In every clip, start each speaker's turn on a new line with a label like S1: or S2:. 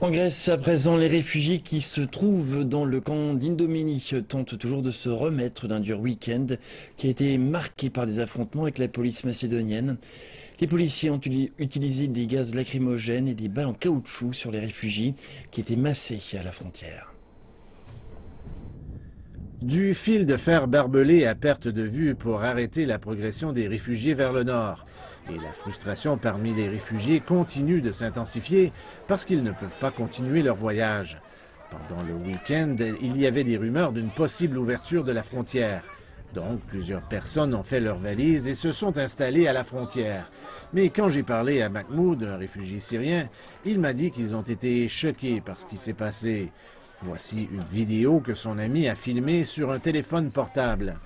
S1: En Grèce, à présent, les réfugiés qui se trouvent dans le camp d'Indomini tentent toujours de se remettre d'un dur week-end qui a été marqué par des affrontements avec la police macédonienne. Les policiers ont utilisé des gaz lacrymogènes et des balles en caoutchouc sur les réfugiés qui étaient massés à la frontière.
S2: Du fil de fer barbelé à perte de vue pour arrêter la progression des réfugiés vers le nord. Et la frustration parmi les réfugiés continue de s'intensifier parce qu'ils ne peuvent pas continuer leur voyage. Pendant le week-end, il y avait des rumeurs d'une possible ouverture de la frontière. Donc, plusieurs personnes ont fait leurs valises et se sont installées à la frontière. Mais quand j'ai parlé à Mahmoud, un réfugié syrien, il m'a dit qu'ils ont été choqués par ce qui s'est passé. Voici une vidéo que son ami a filmée sur un téléphone portable.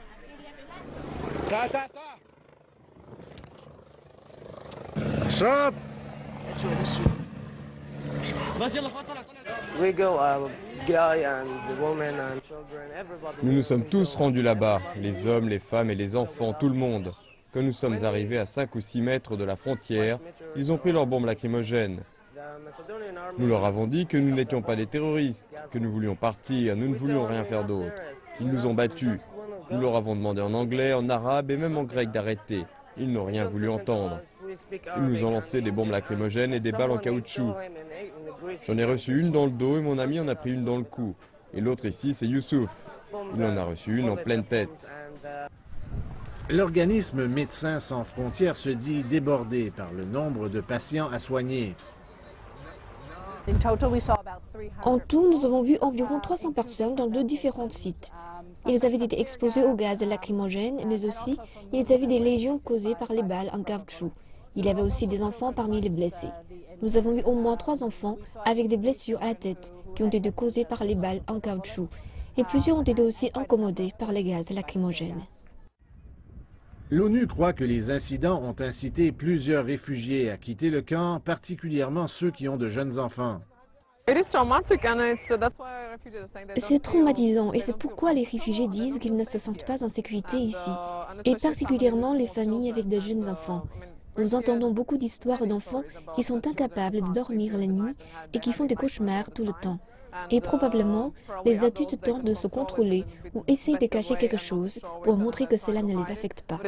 S3: Nous nous sommes tous rendus là-bas, les hommes, les femmes et les enfants, tout le monde. Quand nous sommes arrivés à 5 ou 6 mètres de la frontière, ils ont pris leurs bombes lacrymogènes. Nous leur avons dit que nous n'étions pas des terroristes, que nous voulions partir, nous ne voulions rien faire d'autre. Ils nous ont battus. Nous leur avons demandé en anglais, en arabe et même en grec d'arrêter. Ils n'ont rien voulu entendre. Ils nous ont lancé des bombes lacrymogènes et des balles en caoutchouc. J'en ai reçu une dans le dos et mon ami en a pris une dans le cou. Et l'autre ici, c'est Youssouf. Il en a reçu une en pleine tête.
S2: L'organisme Médecins sans frontières se dit débordé par le nombre de patients à soigner.
S4: En tout, nous avons vu environ 300 personnes dans 2 différents sites. Ils avaient été exposés au gaz lacrymogène, mais aussi ils avaient des lésions causées par les balles en caoutchouc. Il y avait aussi des enfants parmi les blessés. Nous avons vu au moins 3 enfants avec des blessures à la tête qui ont été causées par les balles en caoutchouc. Et plusieurs ont été aussi incommodés par les gaz lacrymogènes.
S2: L'ONU croit que les incidents ont incité plusieurs réfugiés à quitter le camp, particulièrement ceux qui ont de jeunes enfants.
S4: C'est traumatisant et c'est pourquoi les réfugiés disent qu'ils ne se sentent pas en sécurité ici, et particulièrement les familles avec de jeunes enfants. Nous entendons beaucoup d'histoires d'enfants qui sont incapables de dormir la nuit et qui font des cauchemars tout le temps. Et probablement, les adultes tentent de se contrôler ou essayent de cacher quelque chose pour montrer que cela ne les affecte pas.